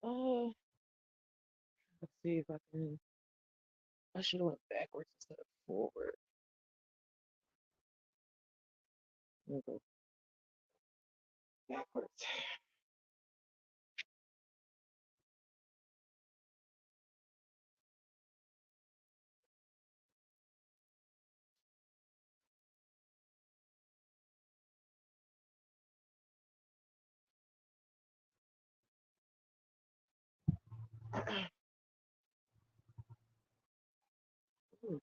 Uh, let's see if I can. I should have went backwards instead of forward. Let me go backwards. Ooh,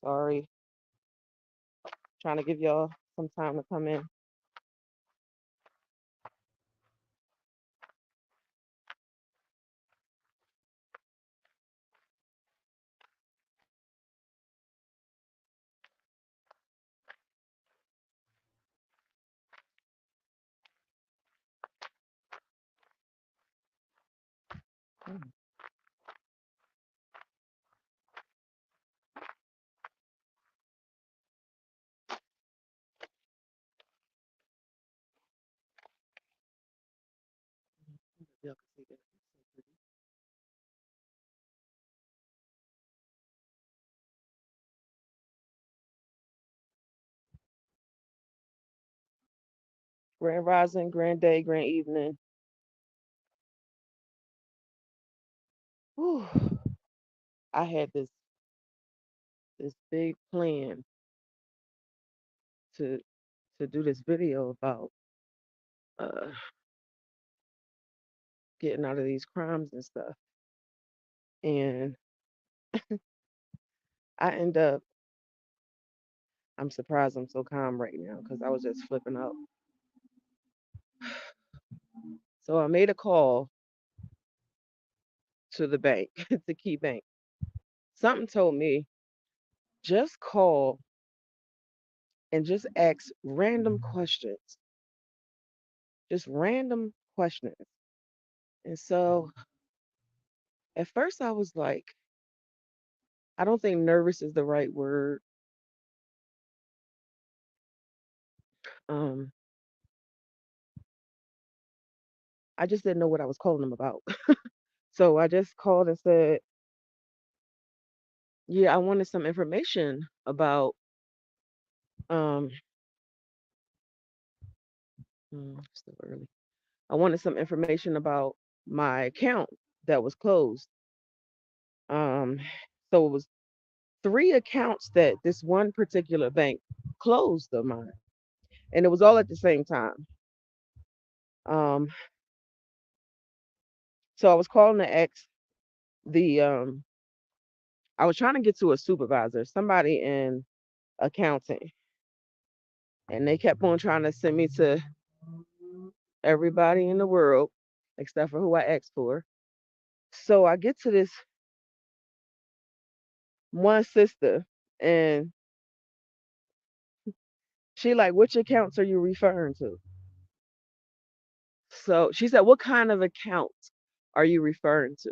sorry, trying to give y'all some time to come in. Mm, y'all can see that. It's so Grand rising, grand day, grand evening. Whew. I had this big plan to do this video about uh getting out of these crimes and stuff. And I end up I'm surprised I'm so calm right now because I was just flipping out. So I made a call to the bank, to Key Bank. Something told me just call and just ask random questions. Just random questions. And so at first I was like, I don't think nervous is the right word. Um, I just didn't know what I was calling them about. So I just called and said, yeah, I wanted some information about um still early. I wanted some information about my account that was closed. Um so it was three accounts that this one particular bank closed of mine. And it was all at the same time. Um so I was calling to ask the I was trying to get to a supervisor, somebody in accounting, and they kept on trying to send me to everybody in the world except for who I asked for. So I get to this one sister, and she like, which accounts are you referring to? So she said, what kind of accounts are you referring to?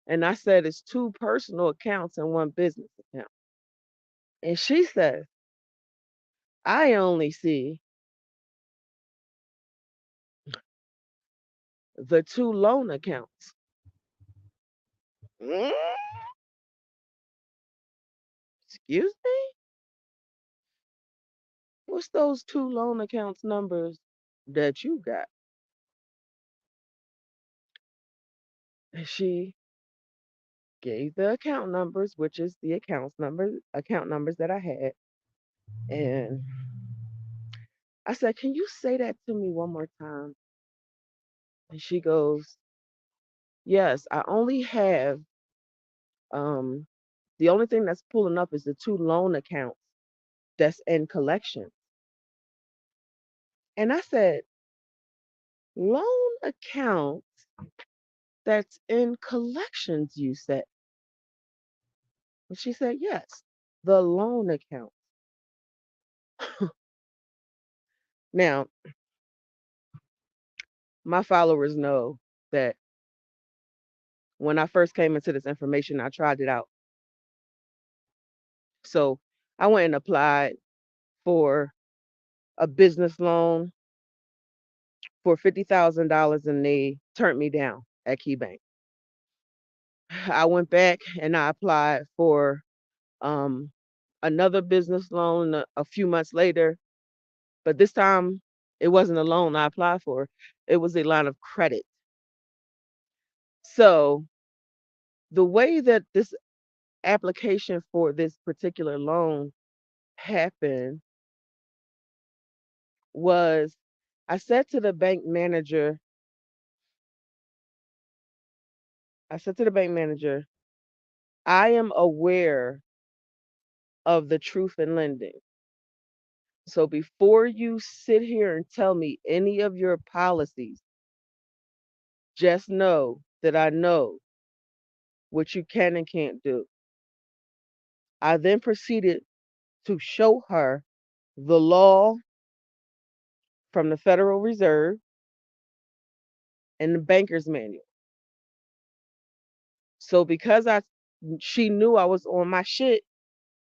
And I said, it's two personal accounts and one business account. And she says, I only see the two loan accounts. Mm, excuse me? What's those two loan accounts numbers that you got? And she gave the account numbers, which is the account numbers that I had. And I said, can you say that to me one more time? And she goes, yes, I only have um the only thing that's pulling up is the two loan accounts that's in collection. And I said, loan account that's in collections, you said. And she said, yes, the loan account. Now, my followers know that when I first came into this information, I tried it out. So I went and applied for a business loan for $50,000 and they turned me down at KeyBank. I went back and I applied for um, another business loan a few months later, but this time it wasn't a loan I applied for, it was a line of credit. So the way that this application for this particular loan happened was I said to the bank manager, I said to the bank manager, I am aware of the truth in lending. So before you sit here and tell me any of your policies, just know that I know what you can and can't do. I then proceeded to show her the law from the Federal Reserve and the banker's manual. So because she knew I was on my shit,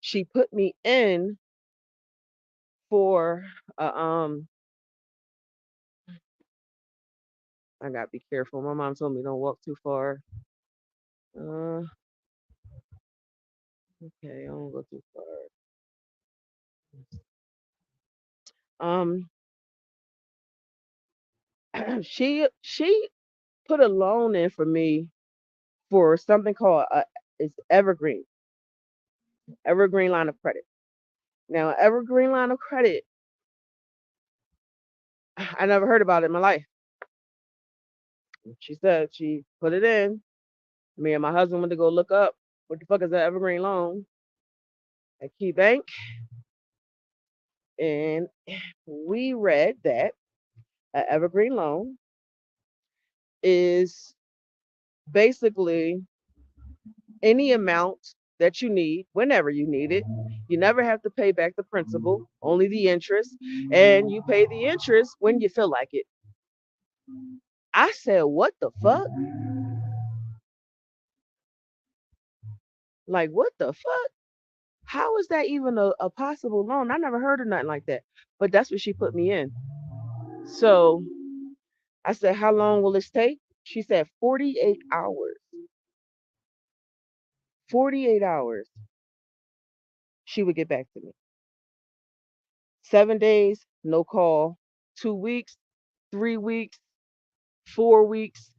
she put me in for I gotta be careful. My mom told me don't walk too far. Uh okay, I don't go too far. Um she put a loan in for me for something called it's evergreen line of credit. Now evergreen line of credit, I never heard about it in my life. She said she put it in. Me and my husband went to go look up what the fuck is an evergreen loan at Key Bank, and we read that an evergreen loan is basically any amount that you need whenever you need it. You never have to pay back the principal, only the interest, and you pay the interest when you feel like it. I said, what the fuck? Like, what the fuck? How is that even a possible loan? I never heard of nothing like that. But that's what she put me in. So I said, how long will this take? She said 48 hours. 48 hours. She would get back to me. 7 days, no call. 2 weeks, 3 weeks, 4 weeks,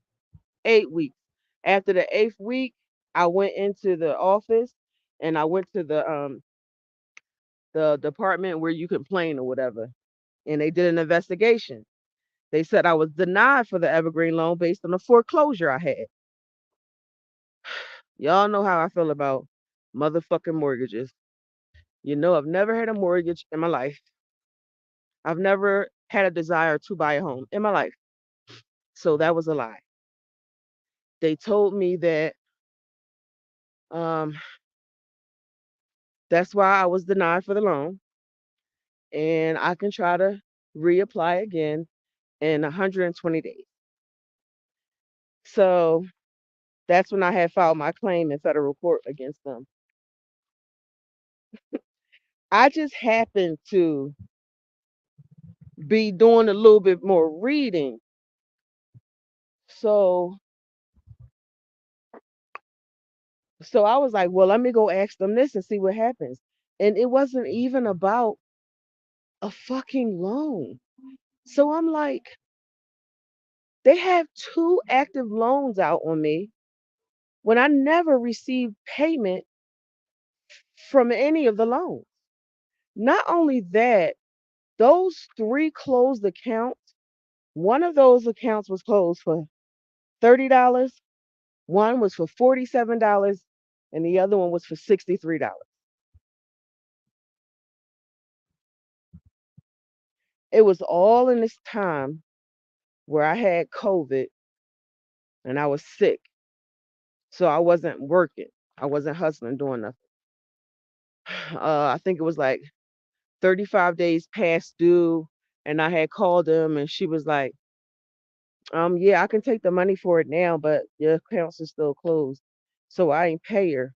8 weeks. After the eighth week, I went into the office and I went to the department where you complain or whatever. And they did an investigation. They said I was denied for the Evergreen loan based on the foreclosure I had. Y'all know how I feel about motherfucking mortgages. You know, I've never had a mortgage in my life. I've never had a desire to buy a home in my life. So that was a lie. They told me that um, that's why I was denied for the loan. And I can try to reapply again in 120 days. So that's when I had filed my claim in federal court against them. I just happened to be doing a little bit more reading. So I was like, well, let me go ask them this and see what happens. And it wasn't even about a fucking loan. So I'm like, they have two active loans out on me when I never received payment from any of the loans. Not only that, those three closed accounts, one of those accounts was closed for $30, one was for $47, and the other one was for $63. It was all in this time where I had COVID and I was sick. So I wasn't working. I wasn't hustling, doing nothing. I think it was like 35 days past due, And I had called them and she was like, yeah, I can take the money for it now, but your accounts is still closed. So I ain't pay her.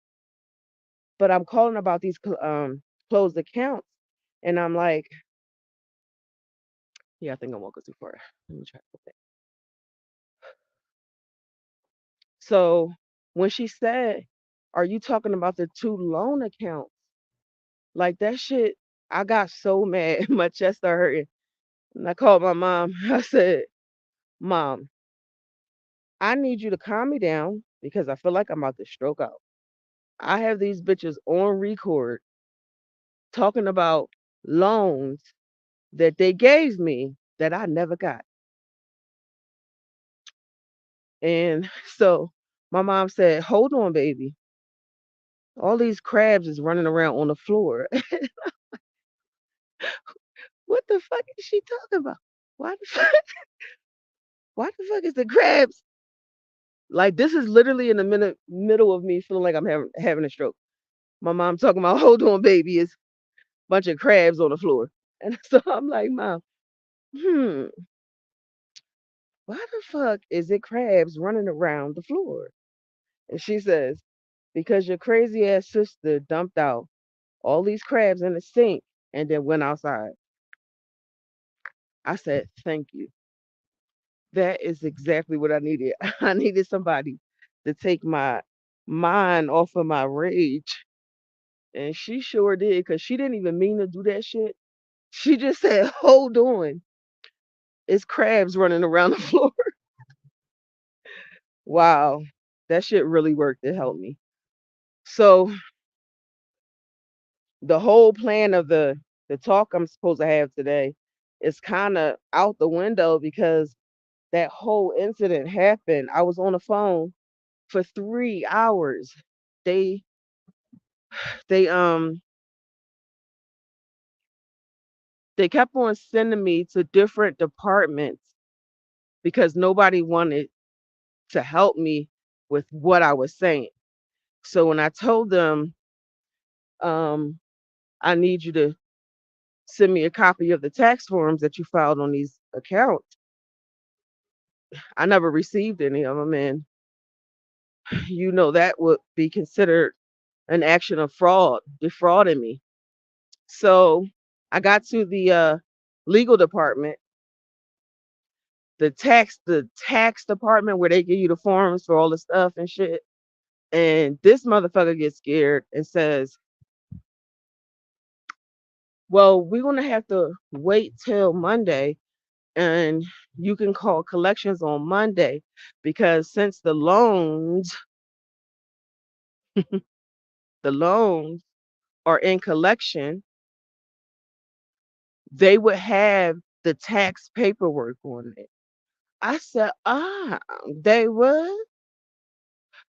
But I'm calling about these closed accounts. And I'm like, yeah, I think I'm walking too far. Let me try to go back. So when she said, are you talking about the two loan accounts? Like that shit, I got so mad. My chest started hurting. And I called my mom. I said, Mom, I need you to calm me down because I feel like I'm about to stroke out. I have these bitches on record talking about loans that they gave me that I never got. And so my mom said, hold on, baby. All these crabs is running around on the floor. What the fuck is she talking about? Why the fuck? Why the fuck is the crabs? Like this is literally in the middle of me feeling like I'm having a stroke. My mom talking about, hold on, baby, is a bunch of crabs on the floor. And so I'm like, Mom, hmm, why the fuck is it crabs running around the floor? And she says, because your crazy ass sister dumped out all these crabs in the sink and then went outside. I said, thank you. That is exactly what I needed. I needed somebody to take my mind off of my rage. And she sure did because she didn't even mean to do that shit. She just said, hold on. It's crabs running around the floor. Wow. That shit really worked. It helped me. So the whole plan of the talk I'm supposed to have today is kind of out the window because that whole incident happened. I was on the phone for 3 hours. They they um they kept on sending me to different departments because nobody wanted to help me with what I was saying. So when I told them, um, I need you to send me a copy of the tax forms that you filed on these accounts, I never received any of them. And that would be considered an action of fraud, defrauding me. So I got to the legal department, the tax department where they give you the forms for all the stuff and shit. And this motherfucker gets scared and says, well, we're gonna have to wait till Monday and you can call collections on Monday because since the loans are in collection, they would have the tax paperwork on it. I said, they would?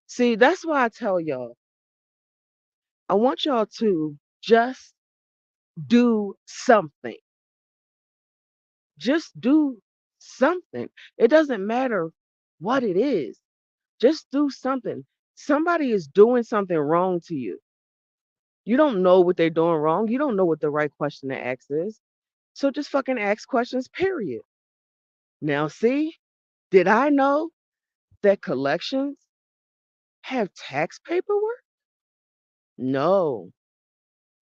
See, that's why I tell y'all, I want y'all to just do something. Just do something. It doesn't matter what it is. Just do something. Somebody is doing something wrong to you. You don't know what they're doing wrong. You don't know what the right question to ask is. So just fucking ask questions, period. Now, see, did I know that collections have tax paperwork? No,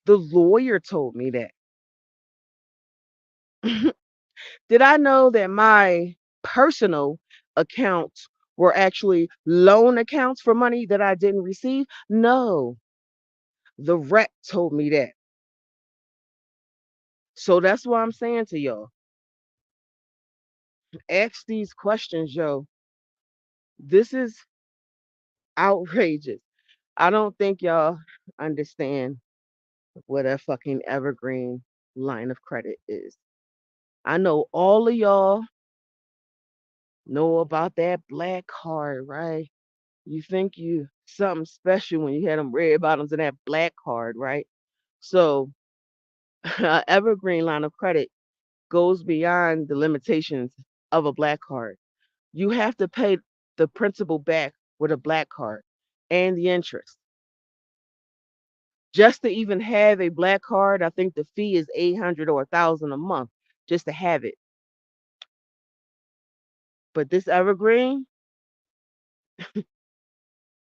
the lawyer told me that. Did I know that my personal accounts were actually loan accounts for money that I didn't receive? No, the rep told me that. So that's why I'm saying to y'all, ask these questions, yo. This is outrageous. I don't think y'all understand what a fucking evergreen line of credit is. I know all of y'all know about that black card, right? You think you something special when you had them red bottoms and that black card, right? So, evergreen line of credit goes beyond the limitations of a black card. You have to pay the principal back with a black card and the interest. Just to even have a black card, I think the fee is 800 or 1,000 a month just to have it. But this evergreen,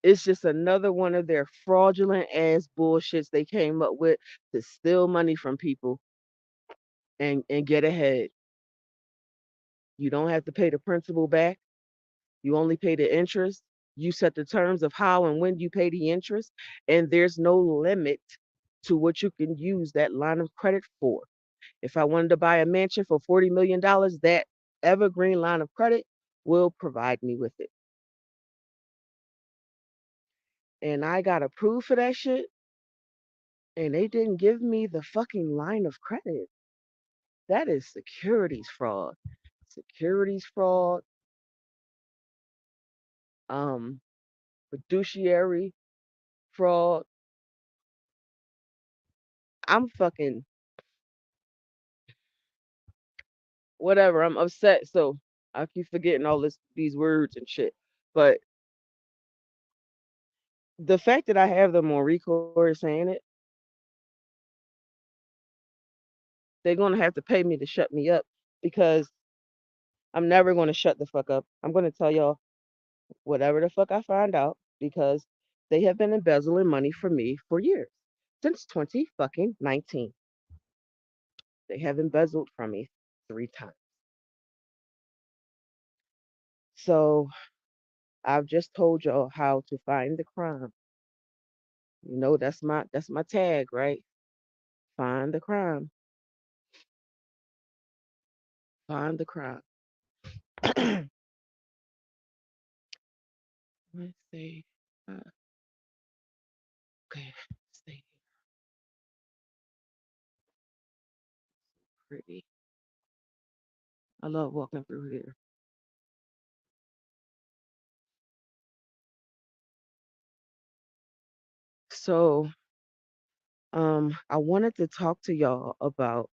it's just another one of their fraudulent ass bullshits they came up with to steal money from people and get ahead. You don't have to pay the principal back. You only pay the interest. You set the terms of how and when you pay the interest, and there's no limit to what you can use that line of credit for. If I wanted to buy a mansion for $40 million, that evergreen line of credit will provide me with it. And I got approved for that shit, and they didn't give me the fucking line of credit. That is securities fraud. Securities fraud, um, fiduciary fraud. I'm fucking whatever. I'm upset. So I keep forgetting all these words and shit. But the fact that I have them on record saying it, they're gonna have to pay me to shut me up because I'm never gonna shut the fuck up. I'm gonna tell y'all whatever the fuck I find out because they have been embezzling money from me for years. Since 20 fucking 19. They have embezzled from me 3 times. So I've just told y'all how to find the crime. You know that's my tag, right? Find the crime. Find the crime. Let's see. Uh, okay, stay pretty. I love walking through here. So, I wanted to talk to y'all about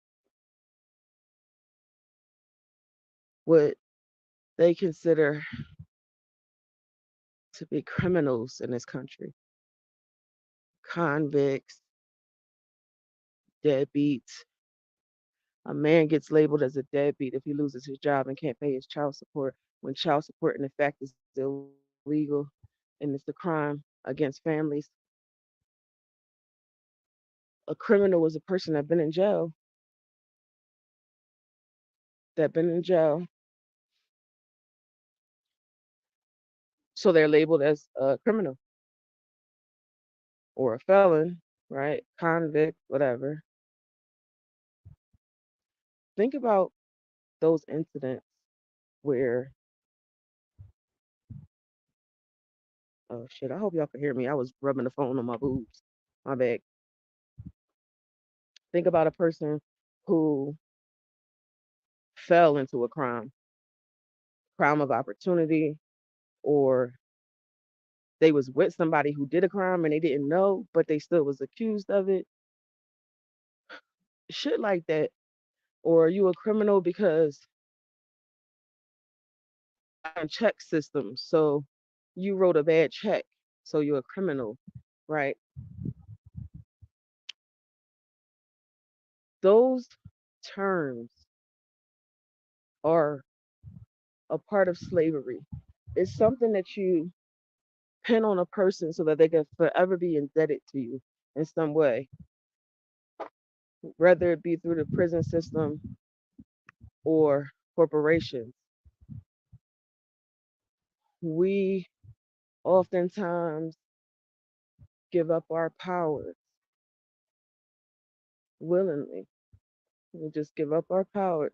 what they consider to be criminals in this country. Convicts, deadbeats. A man gets labeled as a deadbeat if he loses his job and can't pay his child support, when child support, in effect, is illegal and it's a crime against families. A criminal is a person that been in jail, so they're labeled as a criminal or a felon, right? Convict, whatever. Think about those incidents where, oh shit, I hope y'all can hear me. I was rubbing the phone on my boobs. My bad. Think about a person who fell into a crime of opportunity, or they was with somebody who did a crime and they didn't know, but they still was accused of it. Shit like that. Or are you a criminal because on check systems, so you wrote a bad check, so you're a criminal, right? Those terms are a part of slavery. It's something that you pin on a person so that they can forever be indebted to you in some way, whether it be through the prison system or corporations. We oftentimes give up our powers willingly. We just give up our powers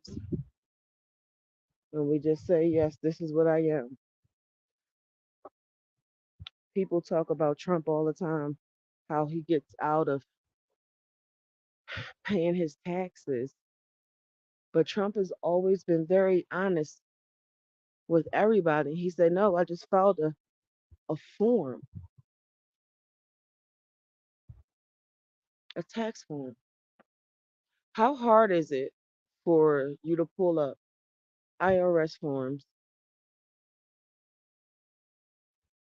and we just say, yes, this is what I am. People talk about Trump all the time, how he gets out of paying his taxes. But Trump has always been very honest with everybody. He said, no, I just filed a form, a tax form. How hard is it for you to pull up IRS forms?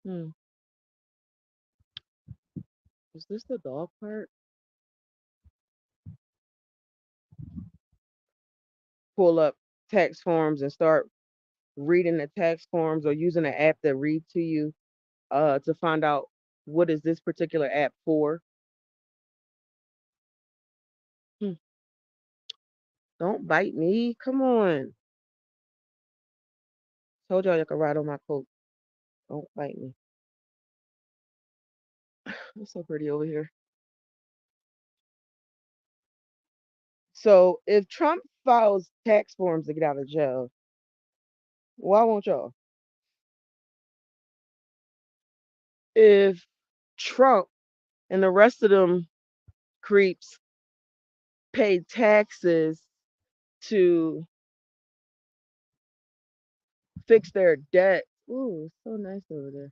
Hmm. Is this the dog part? pull up tax forms and start reading the tax forms or using an app that reads to you to find out what is this particular app for. Hmm, don't bite me. Come on. Told y'all you could ride on my coat. Don't bite me. It's so pretty over here. So if Trump files tax forms to get out of jail, why won't y'all? If Trump and the rest of them creeps pay taxes to fix their debt. Ooh, it's so nice over there.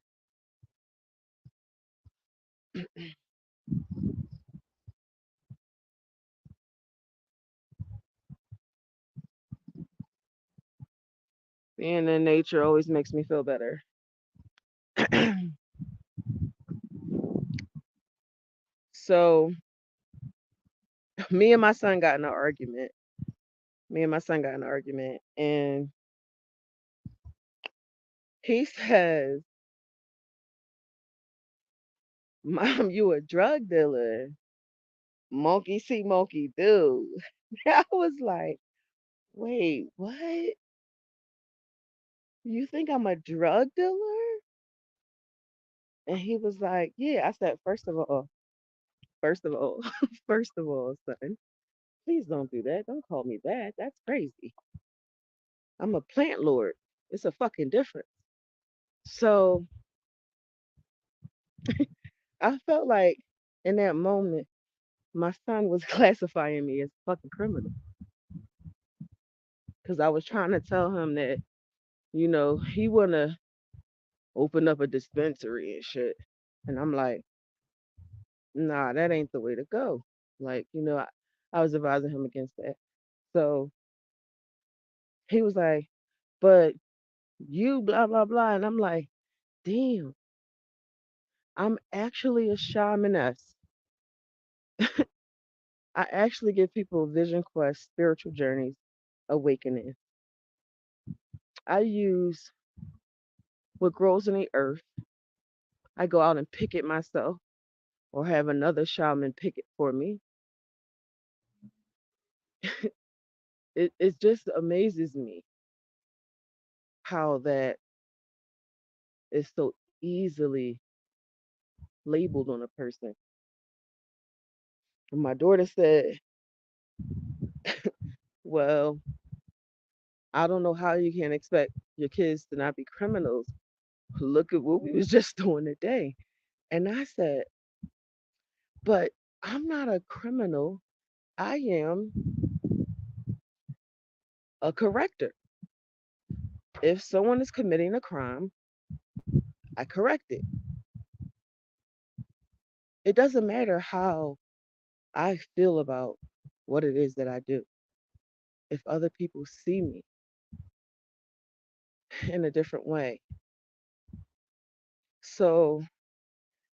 Being in nature always makes me feel better. So me and my son got in an argument. Me and my son got in an argument, and he says, "Mom, you a drug dealer? Monkey see, monkey do." I was like, "Wait, what? You think I'm a drug dealer?" And he was like, "Yeah." I said, first of all, first of all, son, please don't do that. Don't call me that. That's crazy. I'm a plant lord. It's a fucking difference." So I felt like in that moment, my son was classifying me as a fucking criminal because I was trying to tell him that, he wanna open up a dispensary and shit. And I'm like, nah, that ain't the way to go. Like, I was advising him against that. So he was like, but you blah blah blah. And I'm like, damn, I'm actually a shamaness. I actually give people vision quests, spiritual journeys, awakening. I use what grows in the earth. I go out and pick it myself or have another shaman pick it for me. It just amazes me how that is so easily labeled on a person. And my daughter said, well, I don't know how you can expect your kids to not be criminals. Look at what we was just doing today. And I said, but I'm not a criminal. I am a corrector. If someone is committing a crime, I correct it. It doesn't matter how I feel about what it is that I do. If other people see me in a different way. So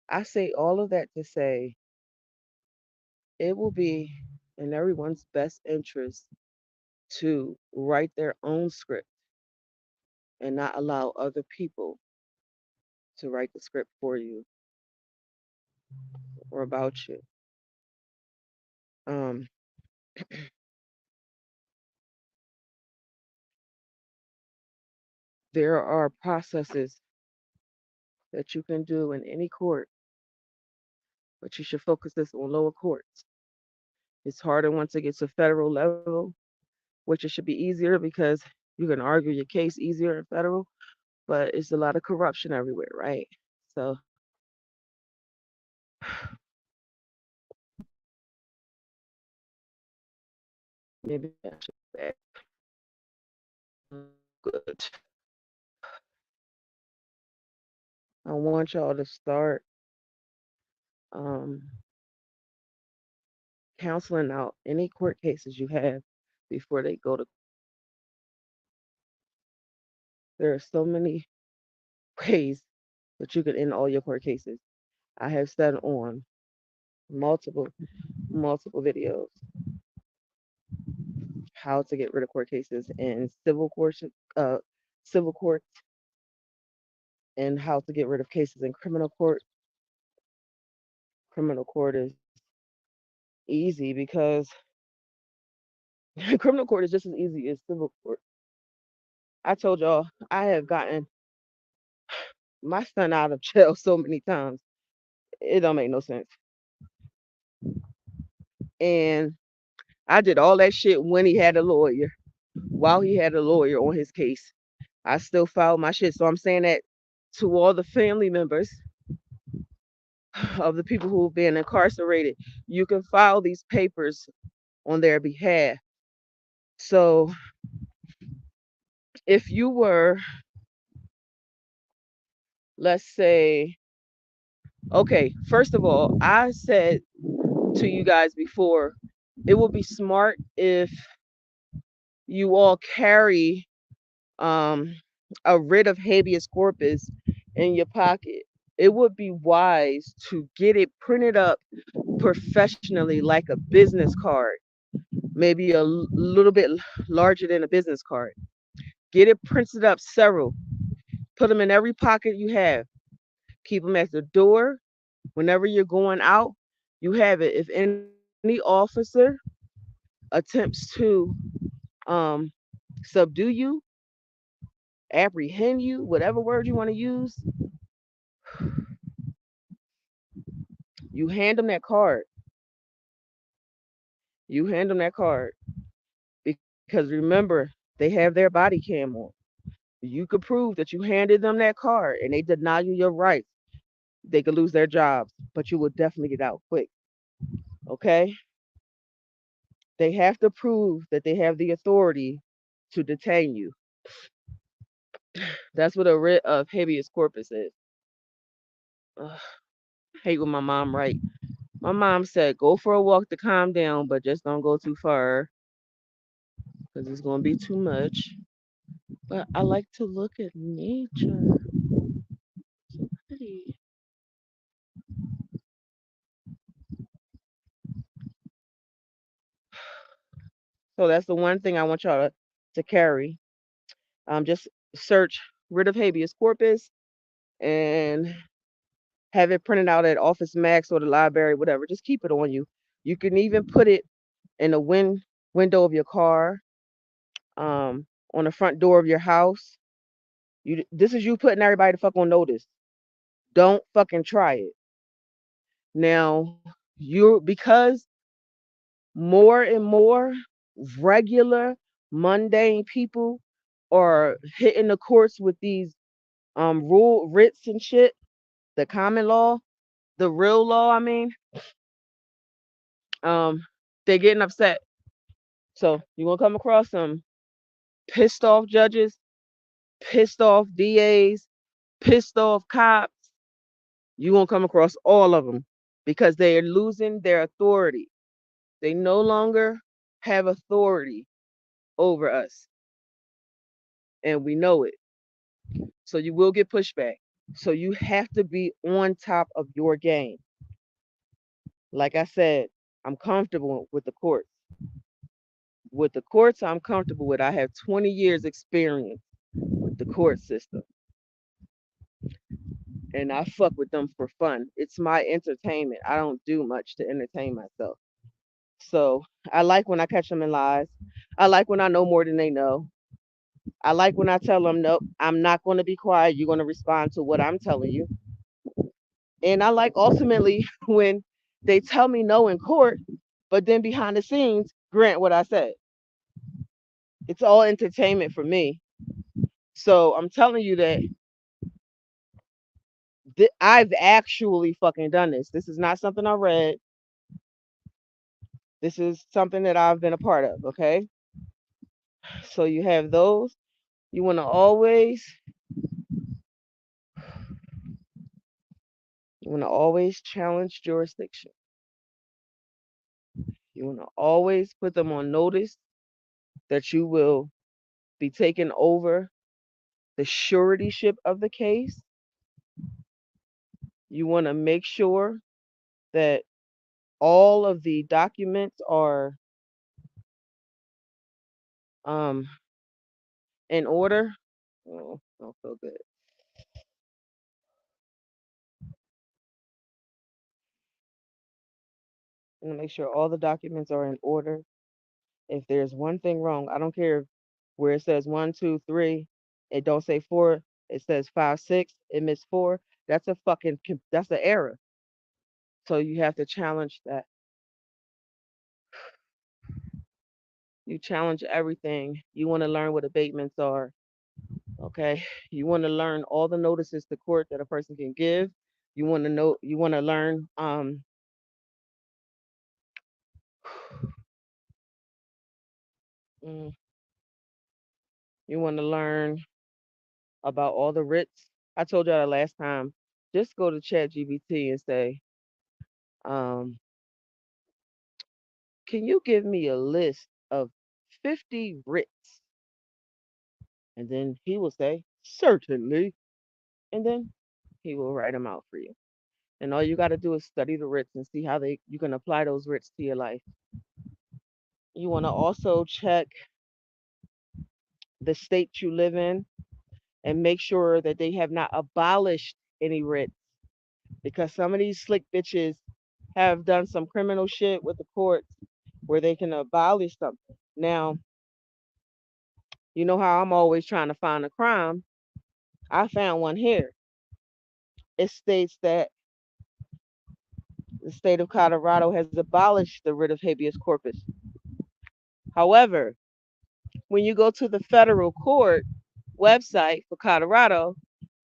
I say all of that to say it will be in everyone's best interest to write their own script and not allow other people to write the script for you or about you. Um, there are processes that you can do in any court, but you should focus this on lower courts. It's harder once it gets to federal level, which it should be easier because you can argue your case easier in federal, but it's a lot of corruption everywhere, right? So maybe I should back. Good. I want y'all to start um, counseling out any court cases you have before they go to. There are so many ways that you can end all your court cases. I have said on multiple videos. how to get rid of court cases in uh, civil court, and how to get rid of cases in criminal court. Criminal court is easy because criminal court is just as easy as civil court. I told y'all I have gotten my son out of jail so many times. It don't make no sense. And I did all that shit when he had a lawyer, while he had a lawyer on his case. I still filed my shit. So I'm saying that to all the family members of the people who've been incarcerated, you can file these papers on their behalf. So if you were, let's say, okay, first of all, I said to you guys before, it would be smart if you all carry um, a writ of habeas corpus in your pocket. It would be wise to get it printed up professionally like a business card, maybe a little bit larger than a business card. Get it printed up several, put them in every pocket you have, keep them at the door. Whenever you're going out, you have it. If any officer attempts to um, subdue you, apprehend you, whatever word you want to use, you hand them that card. You hand them that card because remember, they have their body cam on. You could prove that you handed them that card and they deny you your rights. They could lose their jobs, but you will definitely get out quick. Okay? They have to prove that they have the authority to detain you. That's what a writ of habeas corpus is. Ugh, hate when my mom right. My mom said, "Go for a walk to calm down, but just don't go too far because it's gonna be too much." But I like to look at nature. So pretty. So that's the one thing I want y'all to carry. Just search writ of habeas corpus and have it printed out at Office Max or the library, whatever. Just keep it on you. You can even put it in the window of your car, on the front door of your house. This is you putting everybody the fuck on notice. Don't fucking try it. Now, you because more and more regular mundane people are hitting the courts with these rule writs and shit, the common law, the real law, I mean, um, they're getting upset. So you're gonna come across some pissed off judges, pissed off DAs, pissed off cops. You're gonna come across all of them because they are losing their authority. They no longer have authority over us, and we know it. So you will get pushback. So you have to be on top of your game. Like I said, I'm comfortable with the courts. With the courts, I'm comfortable with. I have 20 years experience with the court system, and I fuck with them for fun. It's my entertainment. I don't do much to entertain myself. So I like when I catch them in lies. I like when I know more than they know. I like when I tell them, nope, I'm not going to be quiet. You're going to respond to what I'm telling you. And I like ultimately when they tell me no in court, but then behind the scenes, grant what I said. It's all entertainment for me. So I'm telling you that I've actually fucking done this. This is not something I read. This is something that I've been a part of. Okay. So you have those. You want to always, challenge jurisdiction. You want to always put them on notice that you will be taking over the suretyship of the case. You want to make sure that all of the documents are Um, in order. Oh, don't feel good. I'm gonna make sure all the documents are in order. If there's one thing wrong, I don't care where it says one, two, three, it don't say four, it says five, six, it missed four. That's a fucking that's an error. So you have to challenge that. You challenge everything. You want to learn what abatements are. Okay. You want to learn all the notices to court that a person can give. You want to know. You want to learn. Mm, you want to learn about all the writs. I told y'all the last time. Just go to Chat GBT and say, um, "Can you give me a list of 50 writs?" And then he will say, "Certainly." And then he will write them out for you. And all you got to do is study the writs and see how you can apply those writs to your life. You want to also check the state you live in and make sure that they have not abolished any writs, because some of these slick bitches have done some criminal shit with the courts where they can abolish something. Now, you know how I'm always trying to find a crime. I found one here. It states that the state of Colorado has abolished the writ of habeas corpus. However, when you go to the federal court website for Colorado,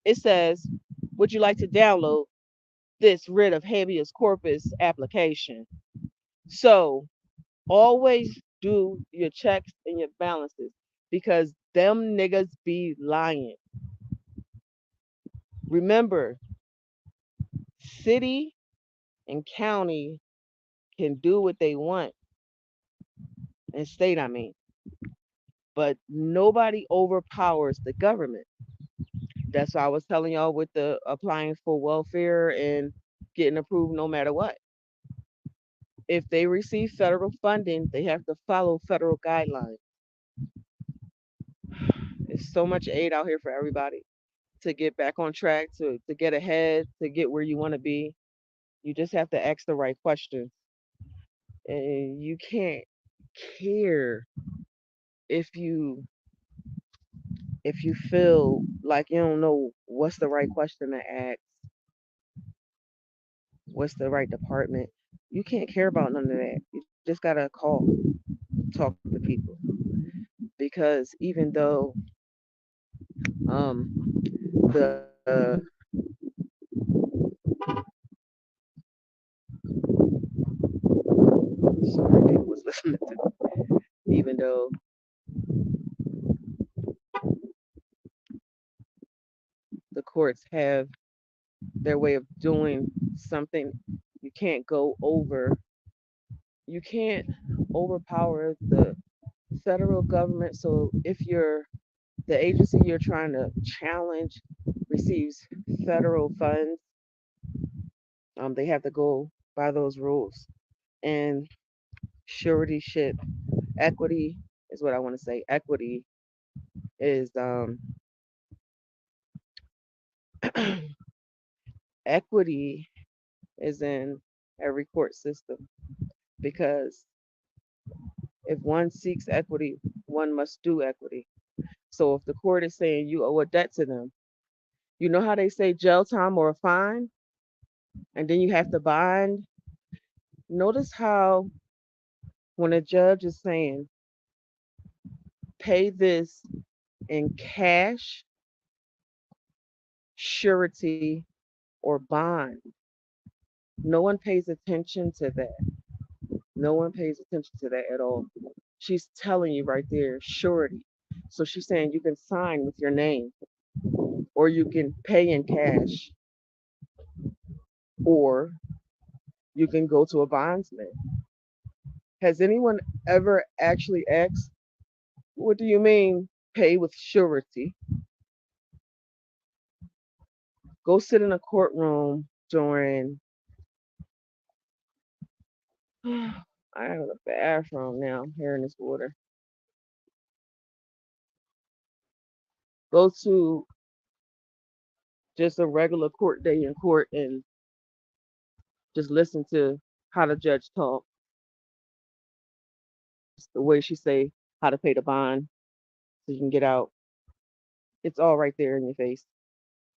it says, "Would you like to download this writ of habeas corpus application?" So always do your checks and your balances, because them niggas be lying. Remember, city and county can do what they want, and state, I mean, but nobody overpowers the government. That's why I was telling y'all with the applying for welfare and getting approved no matter what. If they receive federal funding, they have to follow federal guidelines. There's so much aid out here for everybody to get back on track, to get ahead, to get where you want to be. You just have to ask the right questions. And you can't care if you feel like you don't know what's the right question to ask, what's the right department. You can't care about none of that. You just gotta call, talk to people. Because even though the sorry, people was listening to, even though the courts have their way of doing something, you can't go over, you can't overpower the federal government. So if the agency you're trying to challenge receives federal funds, they have to go by those rules. And surety ship, equity is what I want to say. Equity is equity is in every court system, because if one seeks equity, one must do equity. So if the court is saying you owe a debt to them, you know how they say jail time or a fine, and then you have to bind. Notice how when a judge is saying pay this in cash, surety, or bond, no one pays attention to that. No one pays attention to that at all. She's telling you right there, surety. So she's saying you can sign with your name, or you can pay in cash, or you can go to a bondsman. Has anyone ever actually asked, what do you mean pay with surety? Go sit in a courtroom during, I have a bathroom now. I'm hearing this water. go to just a regular court day in court and just listen to how the judge talk, the way she say how to pay the bond so you can get out. It's all right there in your face.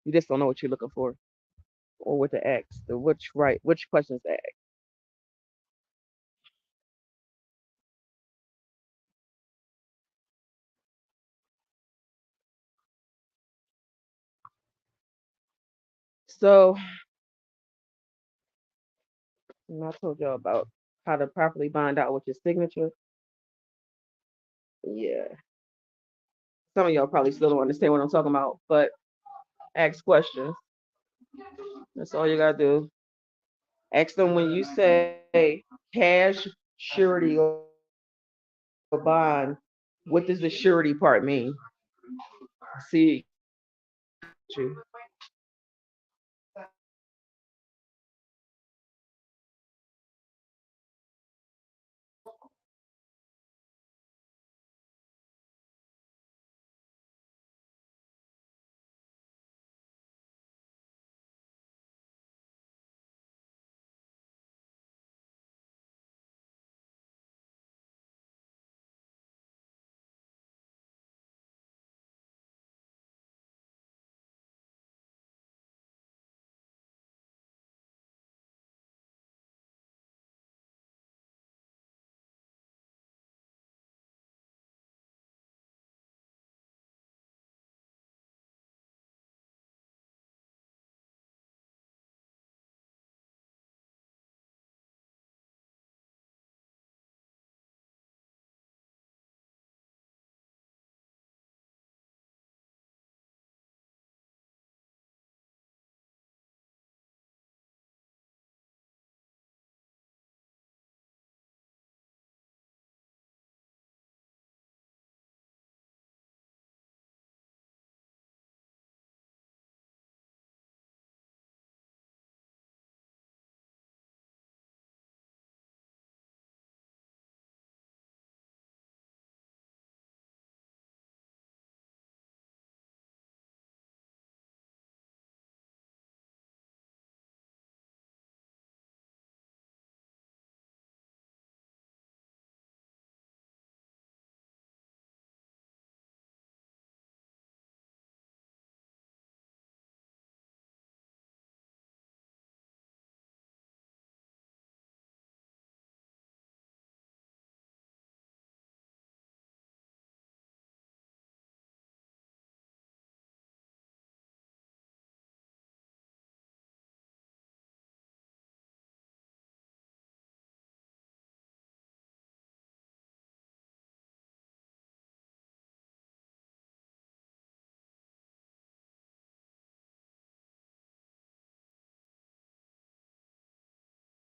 You just don't know what you're looking for or what to ask, or which questions to ask. So, I told y'all about how to properly bond out with your signature. Yeah, some of y'all probably still don't understand what I'm talking about, but ask questions. That's all you gotta do. Ask them when you say cash, surety, or bond. What does the surety part mean? See, you.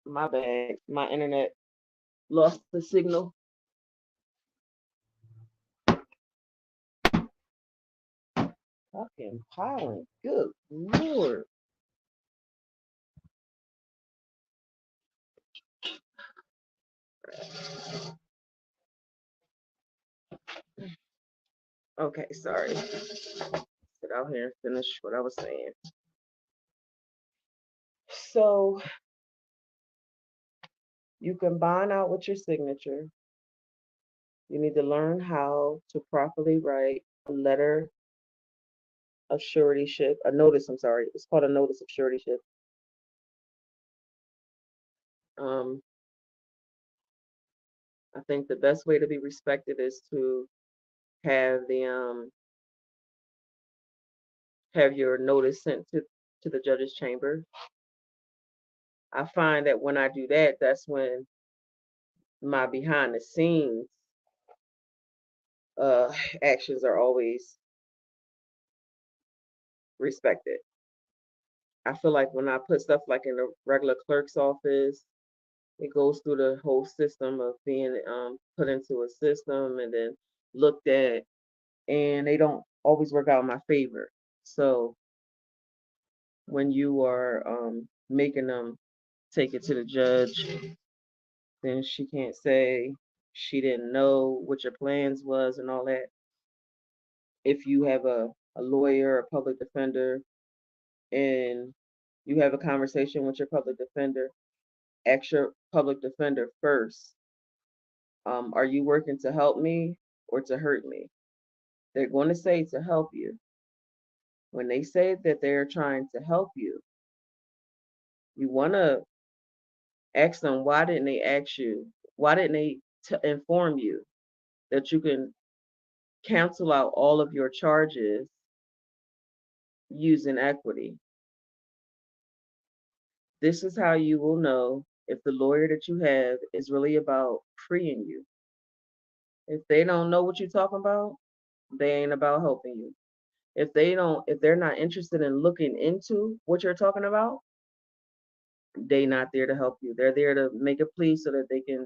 My bad. My internet lost the signal. Fucking pollen. Good lord. Okay, sorry. Get out here and finish what I was saying. So you can bond out with your signature. You need to learn how to properly write a letter of suretyship, a notice, I'm sorry. It's called a notice of suretyship. Um, I think the best way to be respected is to have have your notice sent to the judge's chamber. I find that when I do that, that's when my behind the scenes uh actions are always respected. I feel like when I put stuff like in the regular clerk's office, it goes through the whole system of being put into a system and then looked at, and they don't always work out in my favor. So when you are making them take it to the judge, then she can't say she didn't know what your plans was and all that. If you have a a lawyer, a public defender, and you have a conversation with your public defender, ask your public defender first, are you working to help me or to hurt me? They're going to say to help you. When they say that they're trying to help you, you want to ask them, why didn't they ask you? Why didn't they inform you that you can cancel out all of your charges using equity? This is how you will know if the lawyer that you have is really about freeing you. If they don't know what you're talking about, they ain't about helping you. If they're not interested in looking into what you're talking about, they not there to help you. They're there to make a plea so that they can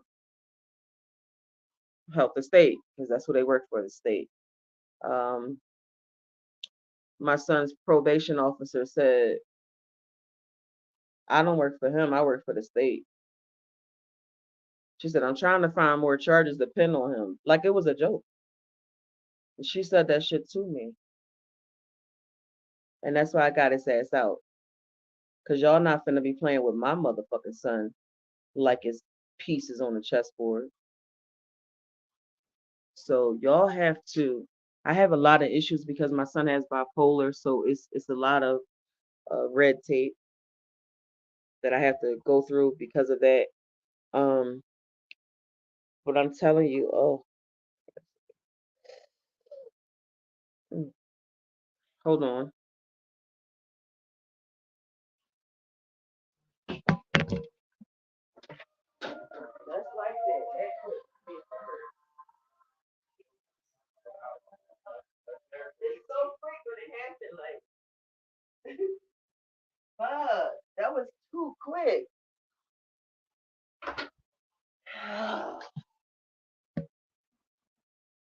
help the state, because that's what they work for, the state. Um, my son's probation officer said, I don't work for him, I work for the state. She said, I'm trying to find more charges to pin on him. Like it was a joke. And she said that shit to me. And that's why I got his ass out. Cause y'all not finna be playing with my motherfucking son like it's pieces on the chessboard. So y'all have to. I have a lot of issues because my son has bipolar, so it's a lot of red tape that I have to go through because of that. Um, but I'm telling you, oh, mm, hold on. That's like that. It's so frequent it happened. Like, fuck, that was too quick.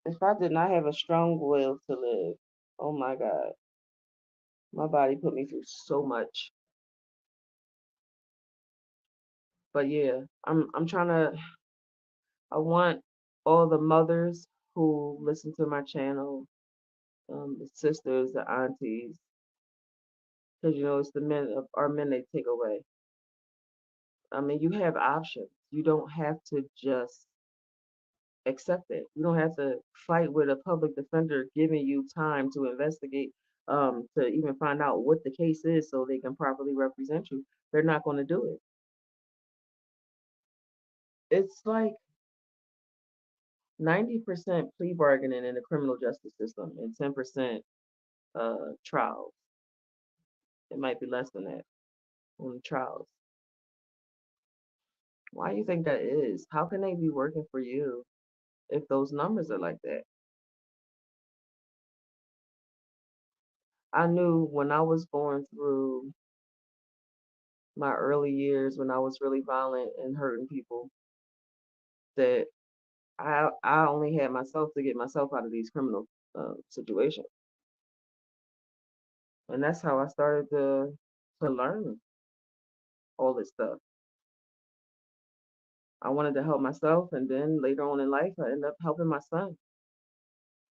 If I did not have a strong will to live, oh my God, my body put me through so much. But yeah, I'm trying to. I want all the mothers who listen to my channel, the sisters, the aunties, because you know it's the men of our men they take away. I mean, you have options. You don't have to just accept it. You don't have to fight with a public defender giving you time to investigate, to even find out what the case is so they can properly represent you. They're not going to do it. It's like 90% plea bargaining in the criminal justice system and 10% trials. It might be less than that on the trials. Why do you think that is? How can they be working for you if those numbers are like that? I knew when I was going through my early years, when I was really violent and hurting people, that I only had myself to get myself out of these criminal situations, and that's how I started to learn all this stuff. I wanted to help myself, and then later on in life, I ended up helping my son.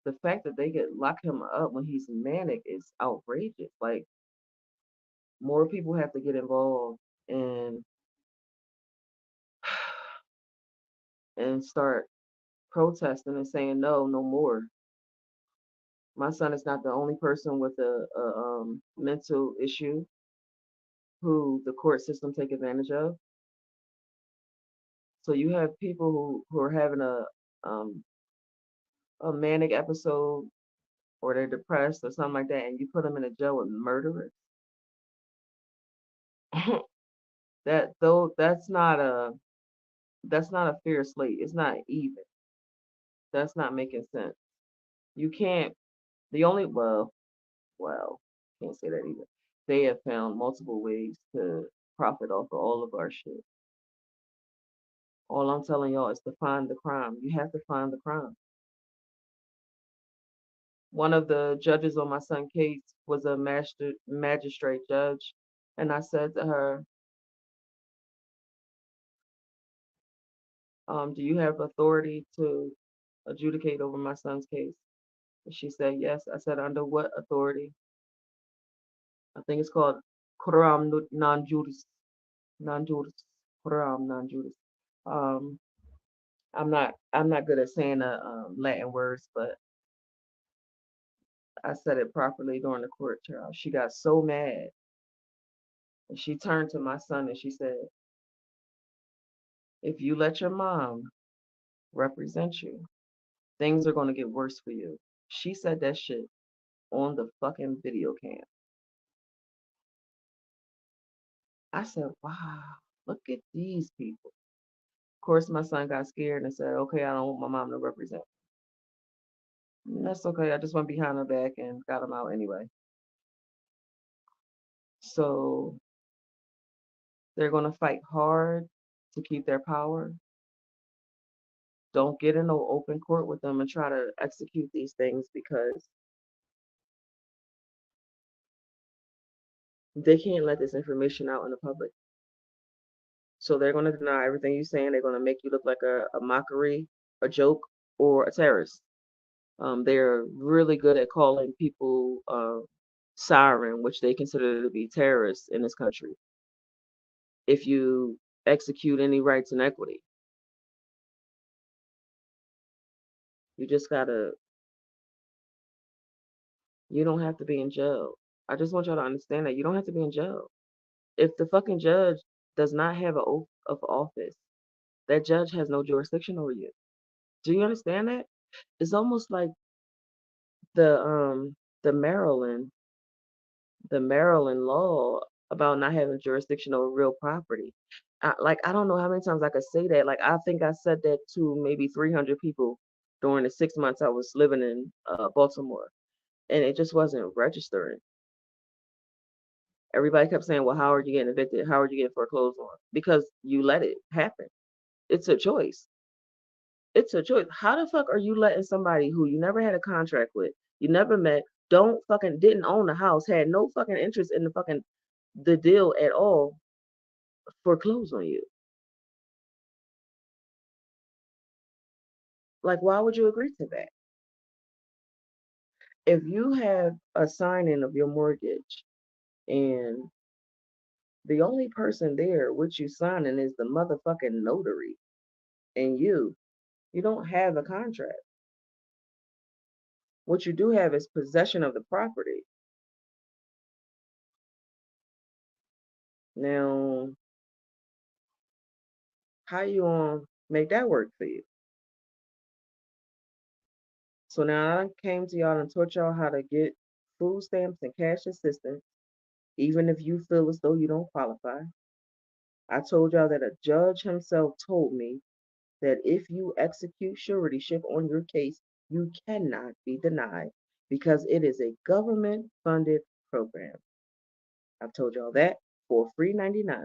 The fact that they could lock him up when he's manic is outrageous. Like more people have to get involved and and start protesting and saying no, no more. My son is not the only person with a mental issue who the court system take advantage of. So you have people who are having a manic episode or they're depressed or something like that, and you put them in a jail with murderers. That though that's not a fair slate. It's not even. That's not making sense. You can't. The only well, can't say that either. They have found multiple ways to profit off of all of our shit. All I'm telling y'all is to find the crime. You have to find the crime. One of the judges on my son's case was a magistrate judge, and I said to her, "Do you have authority to adjudicate over my son's case?" And she said, yes. I said, under what authority? I think it's called Quorum non juris. Non juris. Quorum non juris. Um, I'm not good at saying the Latin words, but I said it properly during the court trial. She got so mad and she turned to my son and she said, if you let your mom represent you, things are going to get worse for you. She said that shit on the fucking video cam. I said, wow, look at these people. Of course, my son got scared and said, okay, I don't want my mom to represent. That's okay. I just went behind her back and got him out anyway. So they're going to fight hard to keep their power. Don't get in no open court with them and try to execute these things because they can't let this information out in the public. So they're going to deny everything you're saying. They're going to make you look like a mockery, a joke, or a terrorist. They're really good at calling people siren, which they consider to be terrorists in this country, if you execute any rights and equity. You just gotta, you don't have to be in jail. I just want y'all to understand that you don't have to be in jail. If the fucking judge does not have an oath of office, that judge has no jurisdiction over you. Do you understand that? It's almost like the um the Maryland the Maryland law about not having jurisdiction over real property. I don't know how many times I could say that. Like I think I said that to maybe 300 people during the 6 months I was living in Baltimore, and it just wasn't registering. Everybody kept saying, "Well, how are you getting evicted? How are you getting foreclosed on?" Because you let it happen. It's a choice. It's a choice. How the fuck are you letting somebody who you never had a contract with, you never met, don't fucking didn't own the house, had no fucking interest in the deal at all, foreclose on you? Like, why would you agree to that? If you have a signing of your mortgage and the only person there with you signing is the motherfucking notary and you don't have a contract. What you do have is possession of the property. Now, how you gonna make that work for you? So now I came to y'all and taught y'all how to get food stamps and cash assistance, even if you feel as though you don't qualify. I told y'all that a judge himself told me that if you execute suretyship on your case, you cannot be denied because it is a government funded program. I've told y'all that for free 99.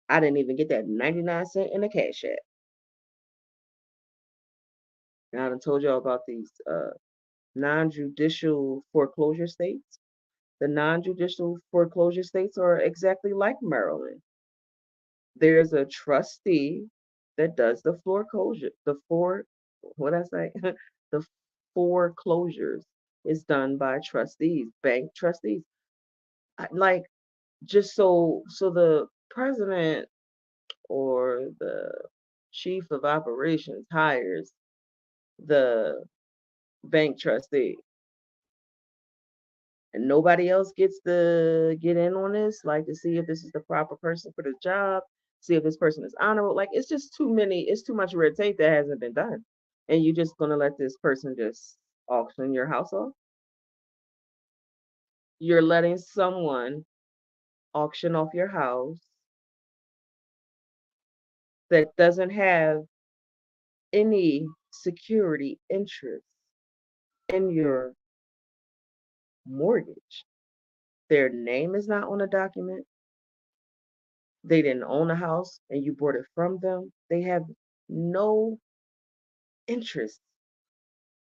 I didn't even get that 99 cent in the cash app. Now I done told y'all about these non-judicial foreclosure states. The non-judicial foreclosure states are exactly like Maryland. There's a trustee that does the foreclosure. What I say? The foreclosures is done by trustees, bank trustees. Like just so the president or the chief of operations hires the bank trustee and nobody else gets to get in on this, like to see if this is the proper person for the job, see if this person is honorable. Like it's just it's too much red tape that hasn't been done. And you're just gonna let this person just auction your house off? You're letting someone auction off your house that doesn't have any security interest in your mortgage. Their name is not on a document. They didn't own a house and you bought it from them. They have no interest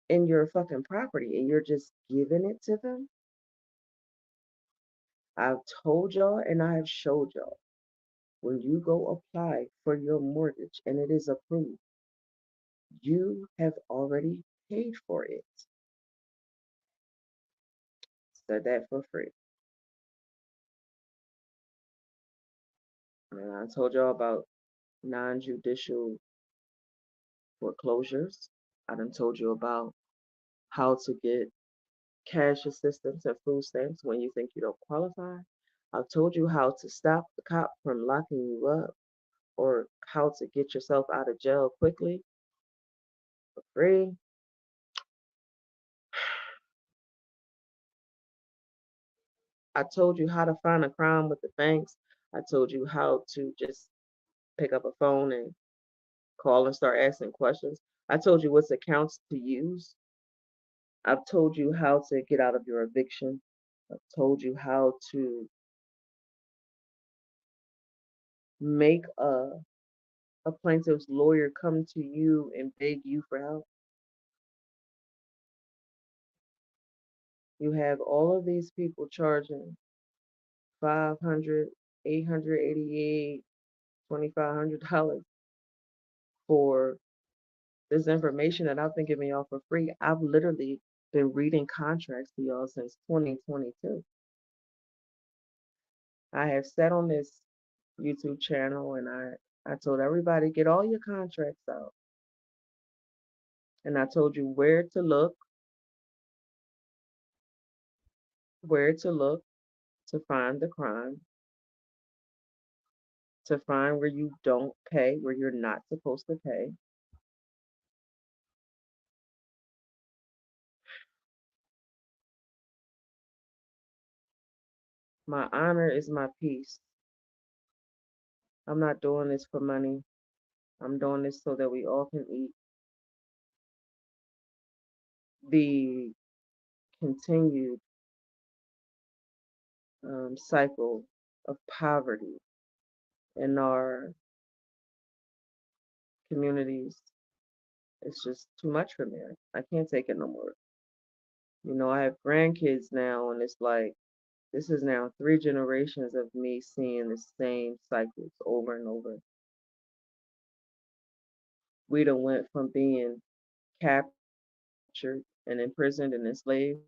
in your fucking property and you're just giving it to them. I've told y'all and I have showed y'all when you go apply for your mortgage and it is approved, you have already paid for it. Said that for free. And I told y'all about non-judicial foreclosures. I done told you about how to get cash assistance and food stamps when you think you don't qualify. I've told you how to stop the cop from locking you up or how to get yourself out of jail quickly for free. I told you how to find a crime with the banks. I told you how to just pick up a phone and call and start asking questions. I told you what accounts to use. I've told you how to get out of your eviction. I've told you how to make a plaintiff's lawyer come to you and beg you for help. You have all of these people charging 500, 888, $2,500 for this information that I've been giving y'all for free. I've literally been reading contracts to y'all since 2022. I have sat on this YouTube channel and I told everybody get all your contracts out. And I told you where to look to find the crime, to find where you don't pay, where you're not supposed to pay. My honor is my peace. I'm not doing this for money. I'm doing this so that we all can eat. The continued cycle of poverty in our communities is just too much for me. I can't take it no more. You know, I have grandkids now, and it's like this is now 3 generations of me seeing the same cycles over and over. We done went from being captured and imprisoned and enslaved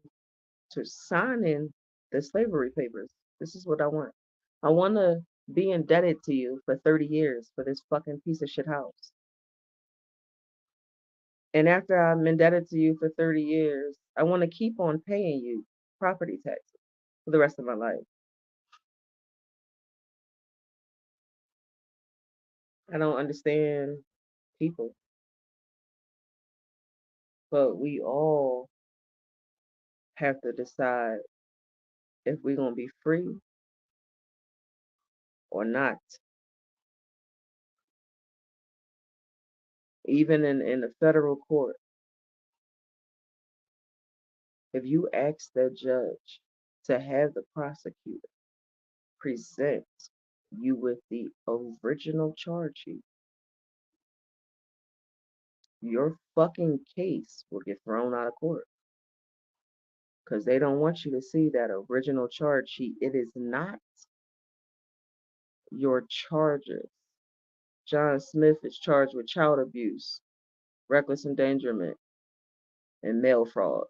to signing the slavery papers. This is what I want. I want to be indebted to you for 30 years for this fucking piece of shit house. And after I'm indebted to you for 30 years, I want to keep on paying you property taxes for the rest of my life. I don't understand people, but we all have to decide if we're going to be free or not. Even in the federal court, if you ask the judge to have the prosecutor present you with the original charge sheet, your fucking case will get thrown out of court because they don't want you to see that original charge sheet. It is not your charges. John Smith is charged with child abuse, reckless endangerment, and mail fraud.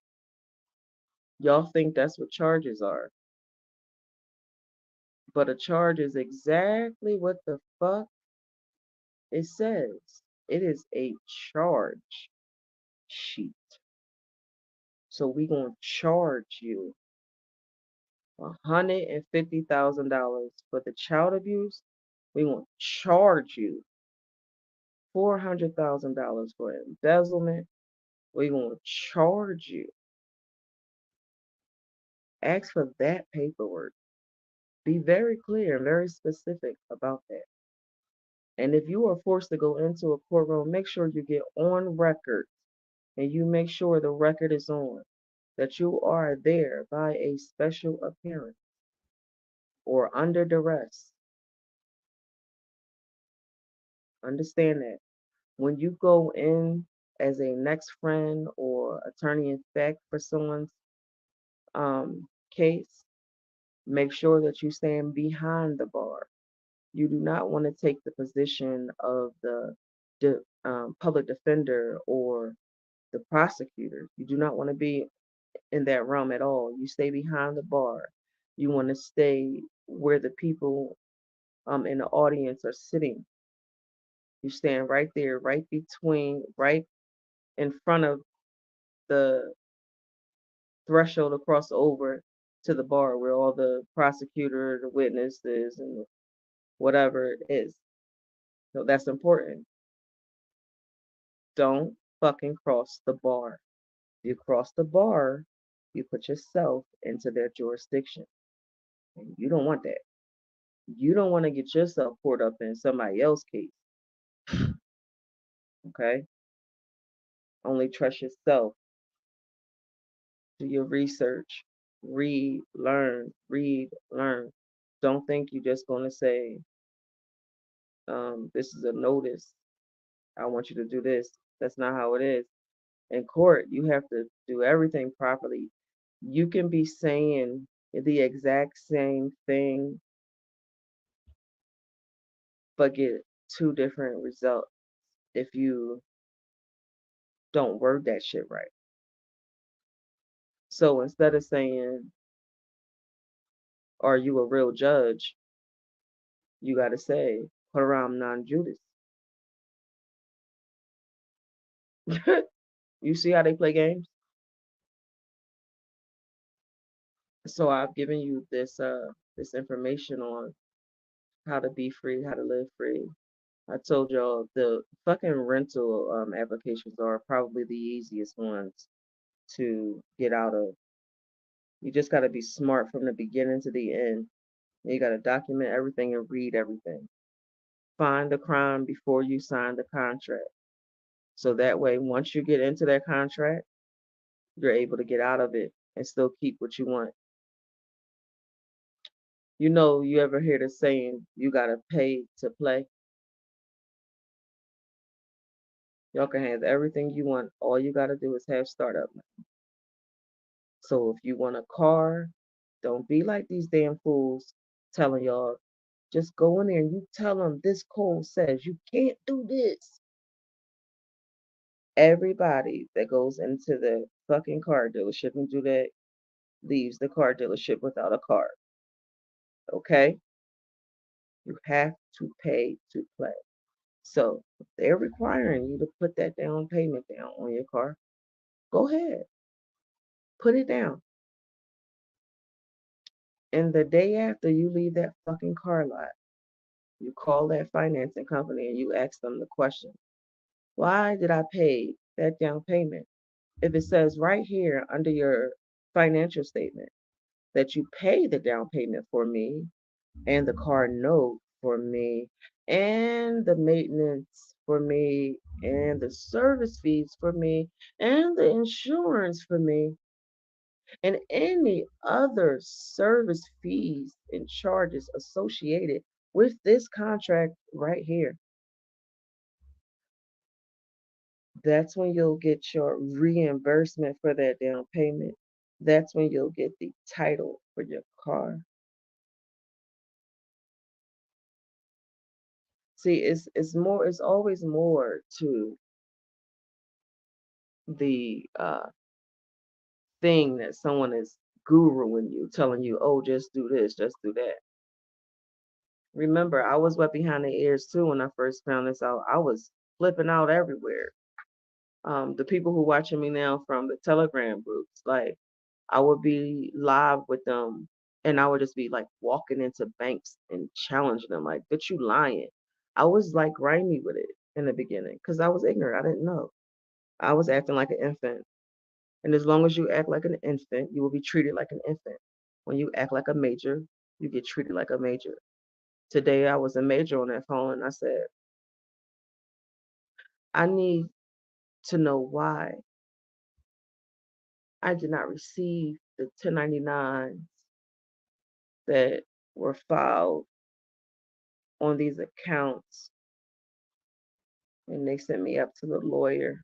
Y'all think that's what charges are. But a charge is exactly what the fuck it says. It is a charge sheet. So we gonna charge you $150,000 for the child abuse. We gonna charge you $400,000 for embezzlement. We gonna charge you. Ask for that paperwork. Be very clear and very specific about that. And if you are forced to go into a courtroom, make sure you get on record and you make sure the record is on that you are there by a special appearance or under duress. Understand that. When you go in as a next friend or attorney in fact for someone's case, make sure that you stand behind the bar. You do not want to take the position of the public defender or the prosecutor. You do not want to be in that realm at all. You stay behind the bar. You want to stay where the people in the audience are sitting. You stand right there, right in front of the threshold across over to the bar where all the prosecutor, the witnesses, and whatever it is. So that's important. Don't fucking cross the bar. If you cross the bar, you put yourself into their jurisdiction. And you don't want that. You don't want to get yourself poured up in somebody else's case. Okay? Only trust yourself. Do your research. Read, learn. Don't think you're just going to say, this is a notice. I want you to do this. That's not how it is. In court, you have to do everything properly. You can be saying the exact same thing, but get two different results if you don't word that shit right. So instead of saying, are you a real judge? You got to say, Haram non Judas. You see how they play games? So I've given you this information on how to be free, how to live free. I told y'all the fucking rental applications are probably the easiest ones to get out of. You just got to be smart from the beginning to the end. You got to document everything and read everything. Find the crime before you sign the contract. So that way, once you get into that contract, you're able to get out of it and still keep what you want. You know, you ever hear the saying, you got to pay to play? Y'all can have everything you want. All you got to do is have startup money. So if you want a car, don't be like these damn fools telling y'all, just go in there and you tell them this code says you can't do this. Everybody that goes into the fucking car dealership and do that leaves the car dealership without a car. Okay? You have to pay to play. So if they're requiring you to put that down payment down on your car, go ahead. Put it down. And the day after you leave that fucking car lot, you call that financing company and you ask them the question, why did I pay that down payment? If it says right here under your financial statement that you pay the down payment for me and the car note for me and the maintenance for me and the service fees for me and the insurance for me and any other service fees and charges associated with this contract right here, that's when you'll get your reimbursement for that down payment. That's when you'll get the title for your car. See, it's always more to the thing that someone is guruing you, telling you, oh, just do this, just do that. Remember, I was wet behind the ears too when I first found this out. I was flipping out everywhere. The people who watching me now from the Telegram groups, like I would be live with them and I would just be like walking into banks and challenging them, like, bitch, you lying. I was like grimy with it in the beginning because I was ignorant. I didn't know. I was acting like an infant. And as long as you act like an infant, you will be treated like an infant. When you act like a major, you get treated like a major. Today I was a major on that phone and I said, I need to know why I did not receive the 1099s that were filed on these accounts. And they sent me up to the lawyer.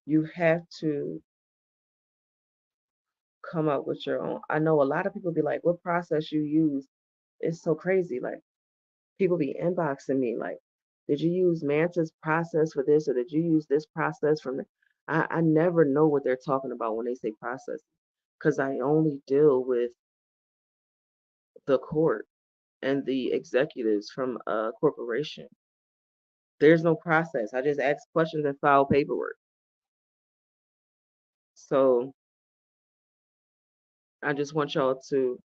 You have to come up with your own. I know a lot of people be like, what process you use? It's so crazy. Like people be inboxing me like, Did you use Manta's process for this, or did you use this process from the? I never know what they're talking about when they say process, because I only deal with the court and the executives from a corporation. There's no process. I just ask questions and file paperwork. So I just want y'all to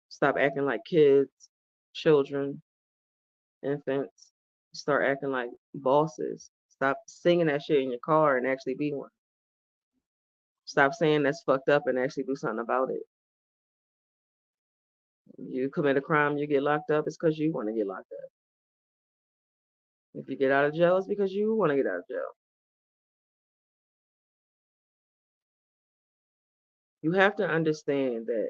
stop acting like kids, children, infants. Start acting like bosses. Stop singing that shit in your car and actually be one. Stop saying that's fucked up and actually do something about it. You commit a crime, you get locked up, it's because you want to get locked up. If you get out of jail, it's because you want to get out of jail. You have to understand that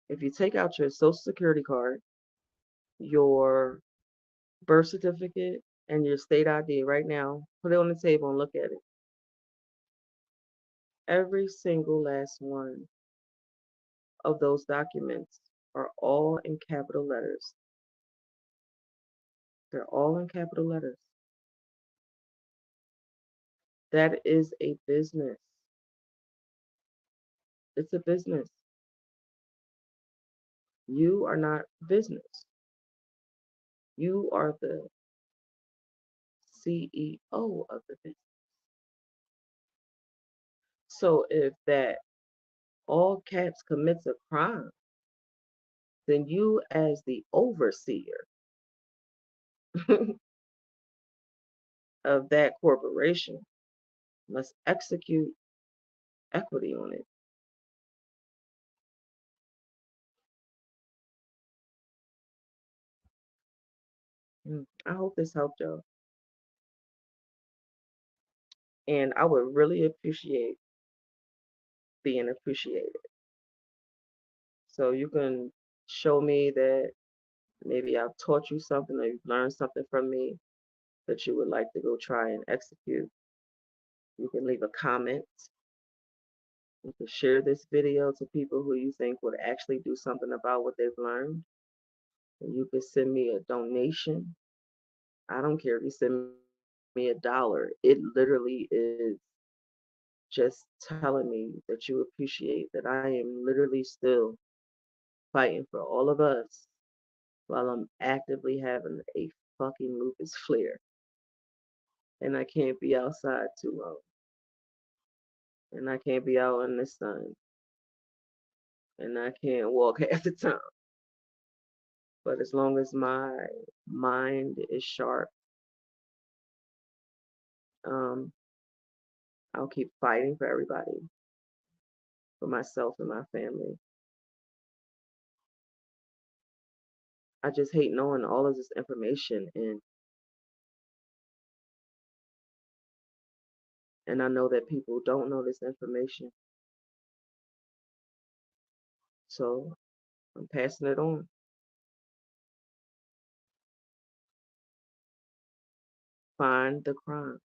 if you take out your social security card, your birth certificate, and your state ID right now, put it on the table and look at it. Every single last one of those documents are all in capital letters. They're all in capital letters. That is a business. It's a business. You are not business. You are the CEO of the business. So if that all caps commits a crime, then you as the overseer of that corporation must execute equity on it. I hope this helped y'all. And I would really appreciate being appreciated. So you can show me that maybe I've taught you something or you've learned something from me that you would like to go try and execute. You can leave a comment. You can share this video to people who you think would actually do something about what they've learned. And you can send me a donation. I don't care if you send me $1. It literally is just telling me that you appreciate that I am literally still fighting for all of us while I'm actively having a fucking lupus flare. And I can't be outside too long. And I can't be out in the sun. And I can't walk half the time. But as long as my mind is sharp, um, I'll keep fighting for everybody, for myself and my family. I just hate knowing all of this information, and I know that people don't know this information. So I'm passing it on. Find the crime.